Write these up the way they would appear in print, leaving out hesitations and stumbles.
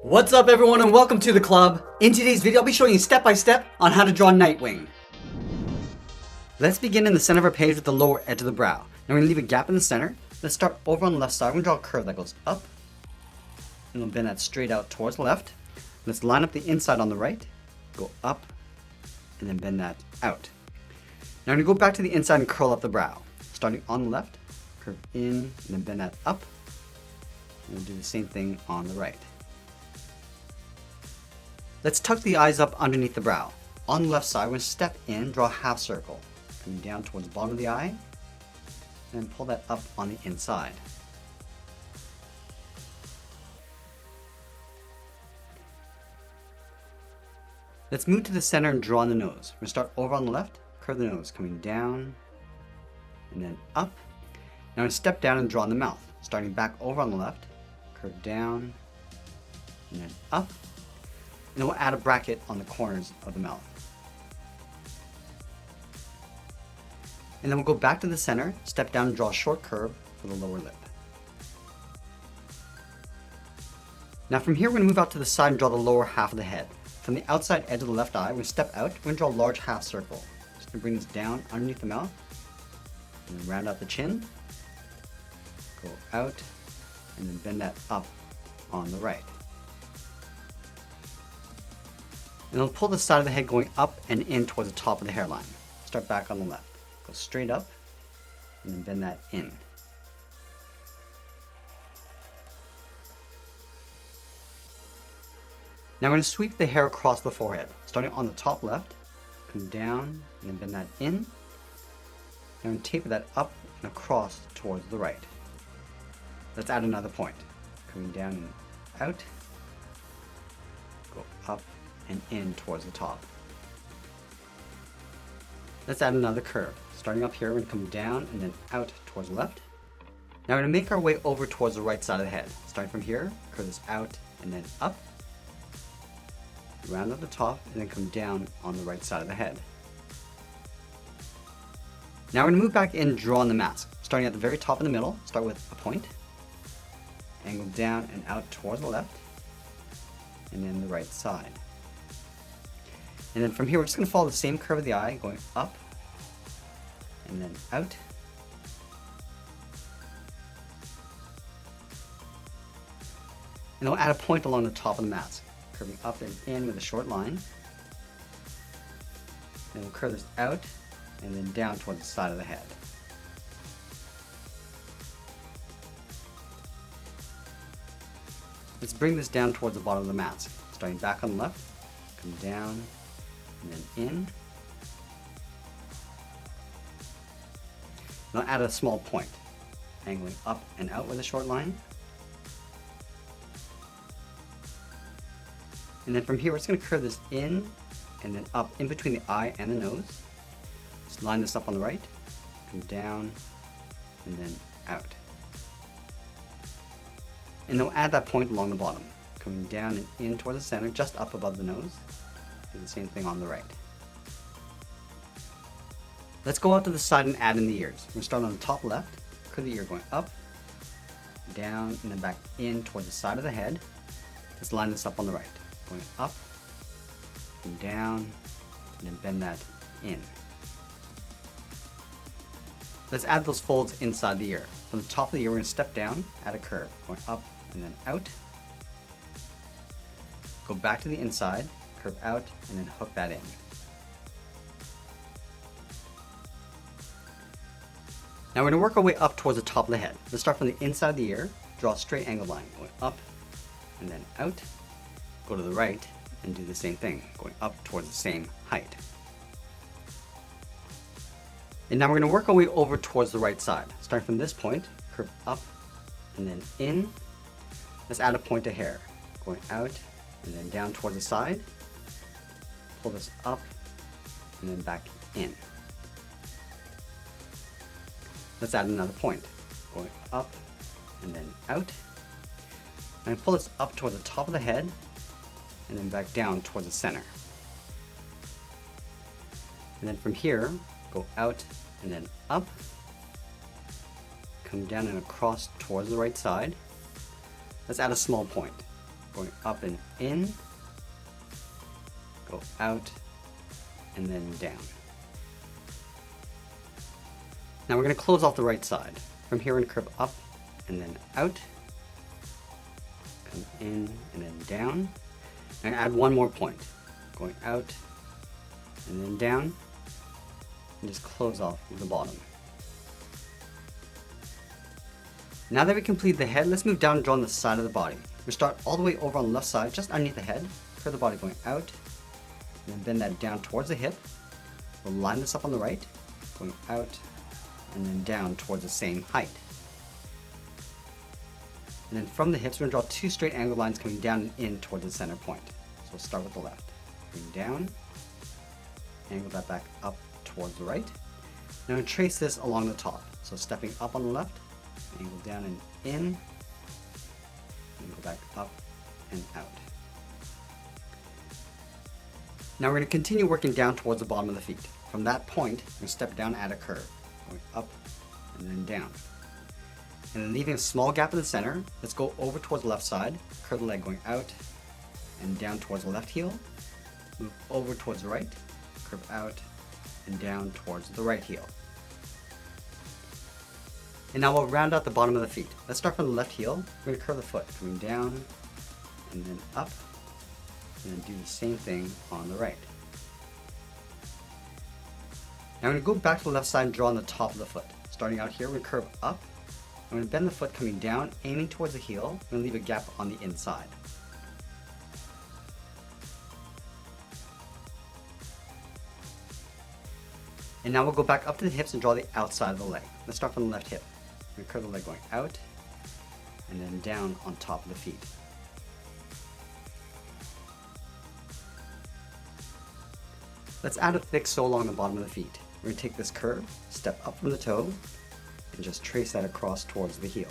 What's up everyone and welcome to the club. In today's video I'll be showing you step by step on how to draw Nightwing. Let's begin in the center of our page with the lower edge of the brow. Now we're going to leave a gap in the center. Let's start over on the left side. We're going to draw a curve that goes up and we'll bend that straight out towards the left. Let's line up the inside on the right, go up and then bend that out. Now we're going to go back to the inside and curl up the brow. Starting on the left, curve in and then bend that up. And we'll do the same thing on the right. Let's tuck the eyes up underneath the brow. On the left side, we're going to step in, draw a half circle, coming down towards the bottom of the eye, and then pull that up on the inside. Let's move to the center and draw on the nose. We're going to start over on the left, curve the nose, coming down, and then up. Now we're going to step down and draw on the mouth. Starting back over on the left, curve down, and then up. And then we'll add a bracket on the corners of the mouth. And then we'll go back to the center, step down and draw a short curve for the lower lip. Now from here we're going to move out to the side and draw the lower half of the head. From the outside edge of the left eye, we're going to step out, we're going to draw a large half circle. Just going to bring this down underneath the mouth, and then round out the chin, go out, and then bend that up on the right. And we'll pull the side of the head going up and in towards the top of the hairline. Start back on the left. Go straight up and then bend that in. Now we're going to sweep the hair across the forehead. Starting on the top left, come down and then bend that in. Now we're going to taper that up and across towards the right. Let's add another point. Coming down and out. Go up and in towards the top. Let's add another curve. Starting up here, we're going to come down and then out towards the left. Now we're going to make our way over towards the right side of the head. Starting from here, curve this out and then up. Round at the top and then come down on the right side of the head. Now we're going to move back in and draw on the mask. Starting at the very top in the middle, start with a point. Angle down and out towards the left. And then the right side. And then from here, we're just going to follow the same curve of the eye, going up and then out. And then we'll add a point along the top of the mask, curving up and in with a short line. And we'll curve this out and then down towards the side of the head. Let's bring this down towards the bottom of the mask. Starting back on the left, come down and then in. Now add a small point, angling up and out with a short line. And then from here, we're just going to curve this in and then up in between the eye and the nose. Just line this up on the right, come down and then out. And then we'll add that point along the bottom, coming down and in towards the center, just up above the nose. Do the same thing on the right. Let's go out to the side and add in the ears. We're going to start on the top left, curve the ear going up, down, and then back in towards the side of the head. Let's line this up on the right, going up, and down, and then bend that in. Let's add those folds inside the ear. From the top of the ear, we're going to step down, add a curve, going up and then out. Go back to the inside, curve out, and then hook that in. Now we're going to work our way up towards the top of the head. Let's start from the inside of the ear, draw a straight angle line, going up and then out. Go to the right and do the same thing, going up towards the same height. And now we're going to work our way over towards the right side. Starting from this point, curve up and then in. Let's add a point of hair, going out and then down towards the side. Pull this up and then back in. Let's add another point, going up and then out. And pull this up towards the top of the head and then back down towards the center. And then from here, go out and then up, come down and across towards the right side. Let's add a small point, going up and in, go out, and then down. Now we're going to close off the right side. From here, we're going to curve up and then out, come in and then down, and add one more point, going out and then down, and just close off the bottom. Now that we complete the head, let's move down and draw on the side of the body. We'll start all the way over on the left side, just underneath the head, curve the body going out, and then bend that down towards the hip. We'll line this up on the right, going out, and then down towards the same height. And then from the hips, we're going to draw two straight angled lines coming down and in towards the center point. So we'll start with the left. Bring down, angle that back up towards the right. Now we'll trace this along the top. So stepping up on the left, angle down and in, angle back up and out. Now we're going to continue working down towards the bottom of the feet. From that point, we're going to step down, add a curve, going up and then down. And then leaving a small gap in the center, let's go over towards the left side, curve the leg going out and down towards the left heel, move over towards the right, curve out and down towards the right heel. And now we'll round out the bottom of the feet. Let's start from the left heel. We're going to curve the foot, coming down and then up, and then do the same thing on the right. Now I'm going to go back to the left side and draw on the top of the foot. Starting out here, we're going to curve up. I'm going to bend the foot coming down, aiming towards the heel. I'm going to leave a gap on the inside. And now we'll go back up to the hips and draw the outside of the leg. Let's start from the left hip. We're going to curve the leg going out and then down on top of the feet. Let's add a thick sole along the bottom of the feet. We're going to take this curve, step up from the toe, and just trace that across towards the heel.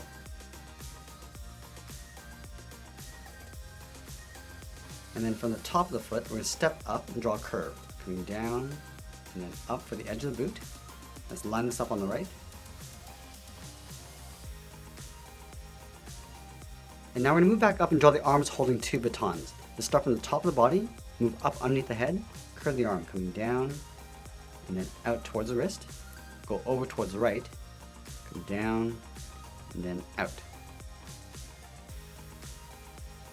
And then from the top of the foot, we're going to step up and draw a curve, coming down and then up for the edge of the boot. Let's line this up on the right. And now we're going to move back up and draw the arms holding two batons. Let's start from the top of the body, move up underneath the head, curve the arm coming down and then out towards the wrist, go over towards the right, come down and then out.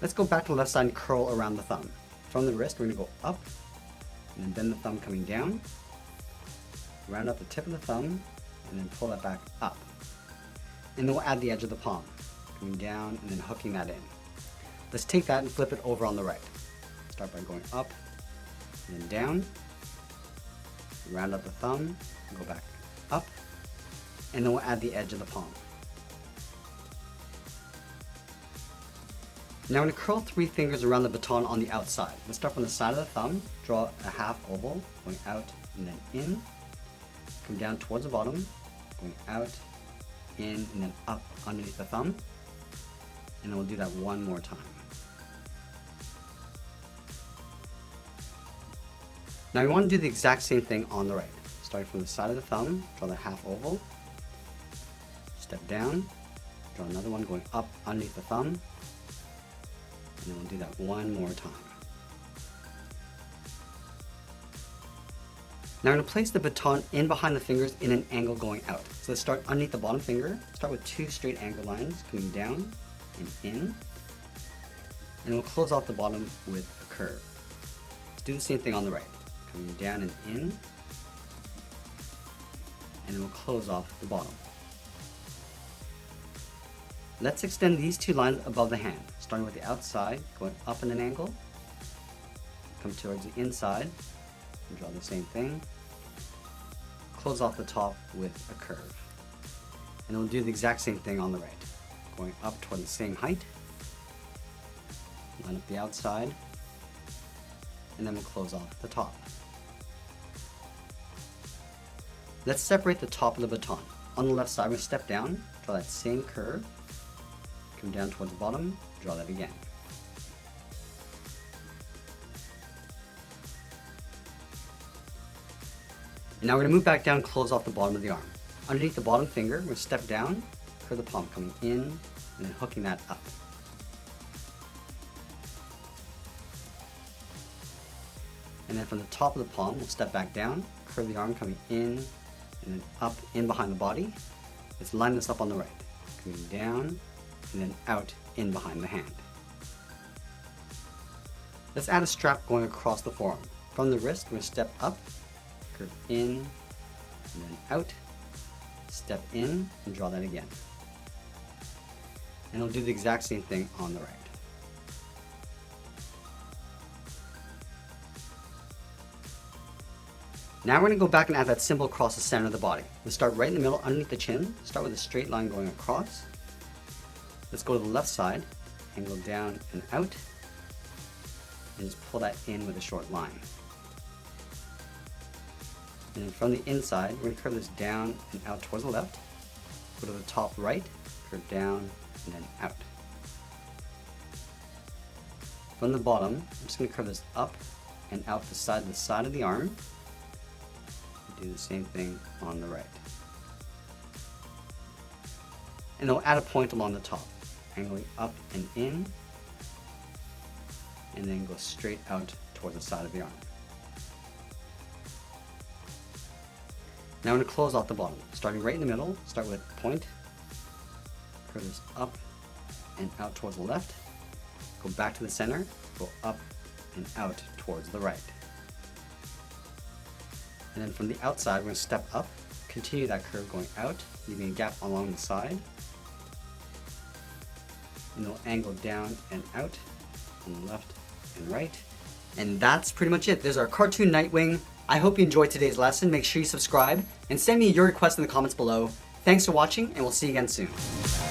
Let's go back to the left side and curl around the thumb. From the wrist, we're going to go up and then bend the thumb coming down, round up the tip of the thumb and then pull that back up. And then we'll add the edge of the palm, coming down and then hooking that in. Let's take that and flip it over on the right. Start by going up and then down, round up the thumb, go back up, and then we'll add the edge of the palm. Now we're going to curl three fingers around the baton on the outside. Let's start from the side of the thumb, draw a half oval, going out and then in, come down towards the bottom, going out, in, and then up underneath the thumb, and then we'll do that one more time. Now we want to do the exact same thing on the right. Starting from the side of the thumb, draw the half oval, step down, draw another one going up underneath the thumb, and then we'll do that one more time. Now we're going to place the baton in behind the fingers in an angle going out. So let's start underneath the bottom finger, start with two straight angle lines coming down and in, and we'll close off the bottom with a curve. Let's do the same thing on the right. Coming down and in, and then we'll close off the bottom. Let's extend these two lines above the hand, starting with the outside, going up in an angle, come towards the inside, and draw the same thing, close off the top with a curve. And we'll do the exact same thing on the right, going up toward the same height, line up the outside, and then we'll close off the top. Let's separate the top of the baton. On the left side, we'll step down, draw that same curve, come down towards the bottom, draw that again. And now we're going to move back down and close off the bottom of the arm. Underneath the bottom finger, we'll step down, curve the palm coming in, and then hooking that up. And then from the top of the palm, we'll step back down, curve the arm coming in, and then up in behind the body. Let's line this up on the right. Coming down, and then out in behind the hand. Let's add a strap going across the forearm. From the wrist, we're going to step up, curve in, and then out, step in, and draw that again. And we'll do the exact same thing on the right. Now we're going to go back and add that symbol across the center of the body. We'll start right in the middle underneath the chin. Start with a straight line going across. Let's go to the left side, angle down and out, and just pull that in with a short line. And then from the inside, we're going to curve this down and out towards the left. Go to the top right, curve down and then out. From the bottom, I'm just going to curve this up and out the side of the arm. Do the same thing on the right. And then we'll add a point along the top, angling up and in, and then go straight out towards the side of the arm. Now I'm going to close off the bottom, starting right in the middle. Start with point, curve this up and out towards the left, go back to the center, go up and out towards the right. And then from the outside, we're going to step up, continue that curve going out, leaving a gap along the side. And we'll angle down and out on the left and right. And that's pretty much it. There's our cartoon Nightwing. I hope you enjoyed today's lesson. Make sure you subscribe and send me your requests in the comments below. Thanks for watching, and we'll see you again soon.